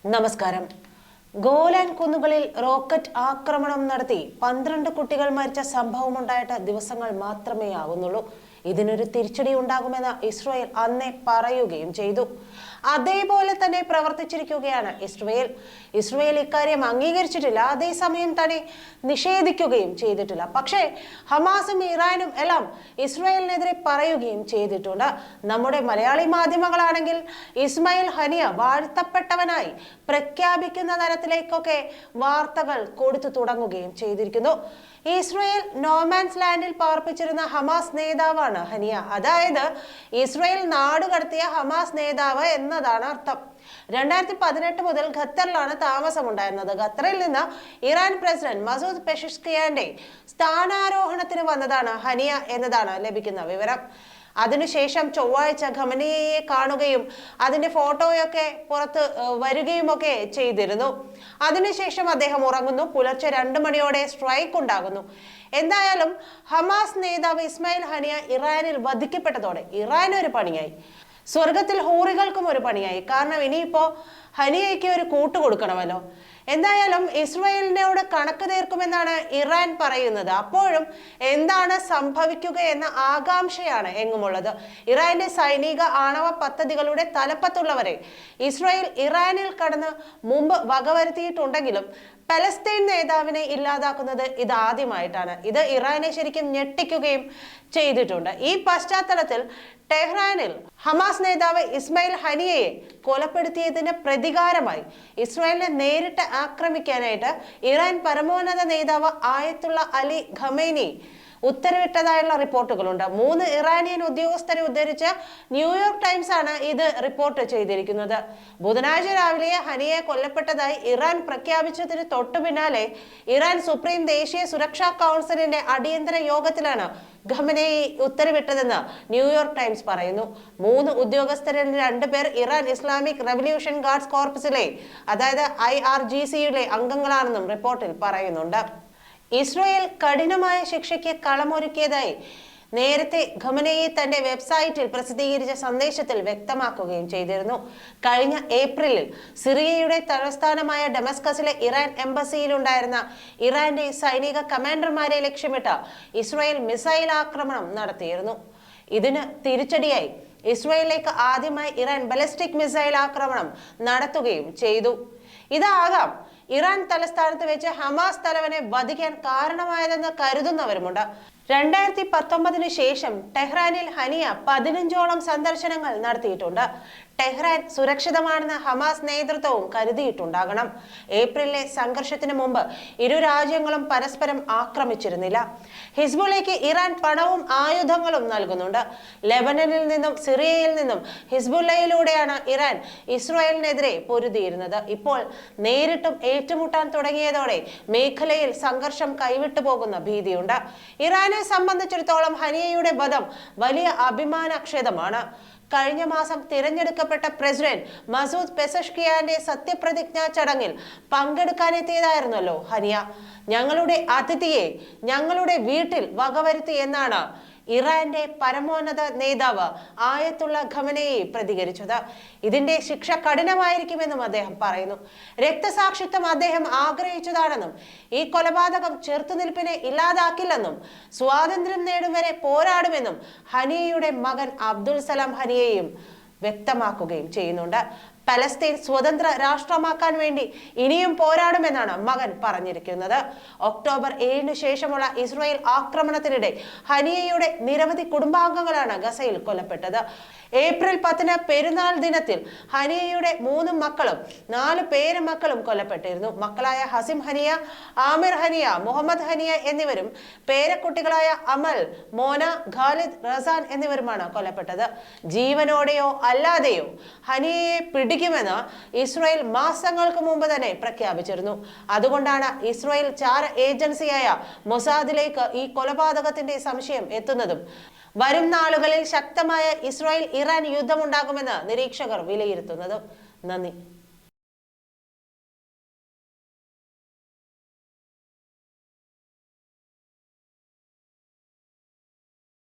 നമസ്കാരം. Golan കുന്നുകളിൽ rocket ആക്രമണം നടത്തി 12 കുട്ടികൾ മരിച്ച സംഭവമുണ്ടായിട്ട് ദിവസങ്ങൾ മാത്രമേ ആകുന്നുള്ളൂ. ഇതിനൊരു തിരിച്ചടി ഉണ്ടാകുമെന്ന് ഇസ്രായേൽ അന്നേ പറയുകയും ചെയ്തു. അതേപോലെ തന്നെ പ്രവർത്തിച്ചിരിക്കുകയാണ് ഇസ്രായേൽ ഇക്കാര്യം അംഗീകരിച്ചിട്ടില്ല, അതേസമയം തന്നെ നിഷേധിക്കുകയും ചെയ്തിട്ടില്ല. പക്ഷേ ഹമാസും ഇറാനും എല്ലാം ഇസ്രായേലിനെതിരെ പറയുകയും ചെയ്തിട്ടുണ്ട്. നമ്മുടെ മലയാളി മാധ്യമങ്ങളാണെങ്കിൽ ഇസ്മായിൽ ഹനിയ വാഴ്ത്തപ്പെട്ടവനായി പ്രഖ്യാപിക്കുന്ന തരത്തിലേക്കൊക്കെ വാർത്തകൾ കൊടുത്തു തുടങ്ങുകയും ചെയ്തിരിക്കുന്നു. ഇസ്രായേൽ നോമാൻസ് ലാൻഡിൽ പാർപ്പിച്ചിരുന്ന ഹമാസ് നേതാവാണ് ഹനിയ. അതായത് ഇസ്രായേൽ നാടുകടത്തിയ ഹമാസ് നേതാവ് എന്നതാണ് അർത്ഥം. 2018 മുതൽ ഖത്തറിലാണ് താമസമുണ്ടായിരുന്നത്. ഖത്തറിൽ നിന്ന് ഇറാൻ പ്രസിഡന്റ് മസൂദ് പെഷഷ്കിയാന്റെ സ്ഥാനാരോഹണത്തിന് വന്നതാണ് ഹനിയ എന്നതാണ് ലഭിക്കുന്ന വിവരം. അതിനുശേഷം ചൊവ്വാഴ്ച ഖമനേയിയെ കാണുകയും അതിന്റെ ഫോട്ടോയൊക്കെ പുറത്ത് വരികയുമൊക്കെ ചെയ്തിരുന്നു. അതിനുശേഷം അദ്ദേഹം ഉറങ്ങുന്നു. പുലർച്ചെ 2 മണിയോടെ സ്ട്രൈക്ക് ഉണ്ടാകുന്നു. എന്തായാലും ഹമാസ് നേതാവ് ഇസ്മായിൽ ഹനിയ ഇറാനിൽ വധിക്കപ്പെട്ടതോടെ ഇറാനൊരു പണിയായി, സ്വർഗത്തിൽ ഹൂറികൾക്കും ഒരു പണിയായി. കാരണം ഇനിയിപ്പോ ഹനിയയ്ക്ക് ഒരു കൂട്ടു കൊടുക്കണമല്ലോ. എന്തായാലും ഇസ്രായേലിനോട് കണക്ക് തീർക്കുമെന്നാണ് ഇറാൻ പറയുന്നത്. അപ്പോഴും എന്താണ് സംഭവിക്കുക എന്ന ആകാംക്ഷയാണ് എങ്ങുമുള്ളത്. ഇറാന്റെ സൈനിക ആണവ പദ്ധതികളുടെ തലപ്പത്തുള്ളവരെ ഇസ്രായേൽ ഇറാനിൽ കടന്ന് മുമ്പ് വകവരുത്തിയിട്ടുണ്ടെങ്കിലും പലസ്തീൻ നേതാവിനെ ഇല്ലാതാക്കുന്നത് ഇതാദ്യമായിട്ടാണ്. ഇത് ഇറാനെ ശരിക്കും ഞെട്ടിക്കുകയും ചെയ്തിട്ടുണ്ട്. ഈ പശ്ചാത്തലത്തിൽ ടെഹ്റാനിൽ ഹമാസ് നേതാവ് ഇസ്മായിൽ ഹനിയയെ കൊലപ്പെടുത്തിയതിന് പ്രതികാരമായി ഇസ്രായേലിനെ നേരിട്ട് ആക്രമിക്കാനായിട്ട് ഇറാൻ പരമോന്നത നേതാവ് ആയത്തുള്ള അലി ഖമേനി ഉത്തരവിട്ടതായുള്ള റിപ്പോർട്ടുകളുണ്ട്. 3 ഇറാനിയൻ ഉദ്യോഗസ്ഥരെ ഉദ്ധരിച്ച് ന്യൂയോർക്ക് ടൈംസ് ആണ് ഇത് റിപ്പോർട്ട് ചെയ്തിരിക്കുന്നത്. ബുധനാഴ്ച രാവിലെ ഹനിയെ കൊല്ലപ്പെട്ടതായി ഇറാൻ പ്രഖ്യാപിച്ചതിന് തൊട്ടു പിന്നാലെ ഇറാൻ സുപ്രീം ദേശീയ സുരക്ഷാ കൗൺസിലിന്റെ അടിയന്തര യോഗത്തിലാണ് ഖമനേയി ഉത്തരവിട്ടതെന്ന് ന്യൂയോർക്ക് ടൈംസ് പറയുന്നു. 3 ഉദ്യോഗസ്ഥരിൽ 2 പേർ ഇറാൻ ഇസ്ലാമിക് റവല്യൂഷൻ ഗാർഡ്സ് കോർപ്സിലെ അതായത് IRGC-യുടെ അംഗങ്ങളാണെന്നും റിപ്പോർട്ടിൽ പറയുന്നുണ്ട്. ഇസ്രായേൽ കഠിനമായ ശിക്ഷയ്ക്ക് കളമൊരുക്കിയതായി നേരത്തെ ഖമനേയി തന്റെ വെബ്സൈറ്റിൽ പ്രസിദ്ധീകരിച്ച സന്ദേശത്തിൽ വ്യക്തമാക്കുകയും ചെയ്തിരുന്നു. കഴിഞ്ഞ ഏപ്രിലിൽ സിറിയയുടെ തലസ്ഥാനമായ ഡമസ്കസിലെ ഇറാൻ എംബസിയിലുണ്ടായിരുന്ന ഇറാന്റെ സൈനിക കമാൻഡർമാരെ ലക്ഷ്യമിട്ട് ഇസ്രായേൽ മിസൈൽ ആക്രമണം നടത്തിയിരുന്നു. ഇതിന് തിരിച്ചടിയായി ഇസ്രായേലിലേക്ക് ആദ്യമായി ഇറാൻ ബലിസ്റ്റിക് മിസൈൽ ആക്രമണം നടത്തുകയും ചെയ്തു. ഇതാകാം ഇറാൻ തലസ്ഥാനത്ത് വെച്ച് ഹമാസ് തലവനെ വധിക്കാൻ കാരണമായതെന്ന് കരുതുന്നവരുമുണ്ട്. 2019 ശേഷം ടെഹ്റാനിൽ ഹനിയ 15ഓളം സന്ദർശനങ്ങൾ നടത്തിയിട്ടുണ്ട്. ടെഹ്റാൻ സുരക്ഷിതമാണെന്ന് ഹമാസ് നേതൃത്വവും കരുതിയിട്ടുണ്ടാകണം. ഏപ്രിലിലെ സംഘർഷത്തിന് മുമ്പ് ഇരു രാജ്യങ്ങളും പരസ്പരം ആക്രമിച്ചിരുന്നില്ല. ഹിസ്ബുള്ളയ്ക്ക് ഇറാൻ പണവും ആയുധങ്ങളും നൽകുന്നുണ്ട്. ലെബനനിൽ നിന്നും സിറിയയിൽ നിന്നും ഹിസ്ബുള്ളയിലൂടെയാണ് ഇറാൻ ഇസ്രായേലിനെതിരെ പൊരുതിയിരുന്നത്. ഇപ്പോൾ നേരിട്ടും ഏറ്റുമുട്ടാൻ തുടങ്ങിയതോടെ മേഖലയിൽ സംഘർഷം കൈവിട്ടു പോകുന്ന ഭീതിയുണ്ട്. ഇറാനെ സംബന്ധിച്ചിടത്തോളം ഹനിയയുടെ വധം വലിയ അഭിമാനക്ഷതമാണ്. കഴിഞ്ഞ മാസം തിരഞ്ഞെടുക്കപ്പെട്ട പ്രസിഡന്റ് മസൂദ് പെസഷ്കിയാന്റെ സത്യപ്രതിജ്ഞാ ചടങ്ങിൽ പങ്കെടുക്കാനെത്തിയതായിരുന്നല്ലോ ഹനിയ. ഞങ്ങളുടെ അതിഥിയെ ഞങ്ങളുടെ വീട്ടിൽ വകവരുത്തി എന്നാണ് ഇറാന്റെ പരമോന്നത നേതാവ് ആയത്തുള്ള ഖമനേയി പ്രതികരിച്ചത്. ഇതിന്റെ ശിക്ഷ കഠിനമായിരിക്കുമെന്നും അദ്ദേഹം പറയുന്നു. രക്തസാക്ഷിത്വം അദ്ദേഹം ആഗ്രഹിച്ചതാണെന്നും ഈ കൊലപാതകം ചെറുത്തുനിൽപ്പിനെ ഇല്ലാതാക്കില്ലെന്നും സ്വാതന്ത്ര്യം നേടും വരെ പോരാടുമെന്നും ഹനിയയുടെ മകൻ അബ്ദുൽ സലാം ഹനിയയും വ്യക്തമാക്കുകയും ചെയ്യുന്നുണ്ട്. പലസ്തീൻ സ്വതന്ത്ര രാഷ്ട്രമാക്കാൻ വേണ്ടി ഇനിയും പോരാടുമെന്നാണ് മകൻ പറഞ്ഞിരിക്കുന്നത്. ഒക്ടോബർ 7 ശേഷമുള്ള ഇസ്രായേൽ ആക്രമണത്തിനിടെ ഹനിയയുടെ നിരവധി കുടുംബാംഗങ്ങളാണ് ഗസയിൽ കൊല്ലപ്പെട്ടത്. ഏപ്രിൽ 10 പെരുന്നാൾ ദിനത്തിൽ ഹനിയയുടെ 3 മക്കളും 4 പേരമക്കളും കൊല്ലപ്പെട്ടിരുന്നു. മക്കളായ ഹസിം ഹനിയ, ആമിർ ഹനിയ, മുഹമ്മദ് ഹനിയ എന്നിവരും പേരക്കുട്ടികളായ അമൽ, മോന, ഖാലിദ്, റസാൻ എന്നിവരുമാണ് കൊല്ലപ്പെട്ടത്. ജീവനോടെയോ അല്ലാതെയോ ഹനിയയെ പിടിക്കുമെന്ന് ഇസ്രായേൽ മാസങ്ങൾക്ക് മുമ്പ് തന്നെ പ്രഖ്യാപിച്ചിരുന്നു. അതുകൊണ്ടാണ് ഇസ്രായേൽ ചാര ഏജൻസിയായ മൊസാദിലേക്ക് ഈ കൊലപാതകത്തിന്റെ സംശയം എത്തുന്നതും. വരും നാളുകളിൽ ശക്തമായ ഇസ്രായേൽ ഇറാൻ യുദ്ധമുണ്ടാകുമെന്ന് നിരീക്ഷകർ വിലയിരുത്തുന്നതും. നന്ദി.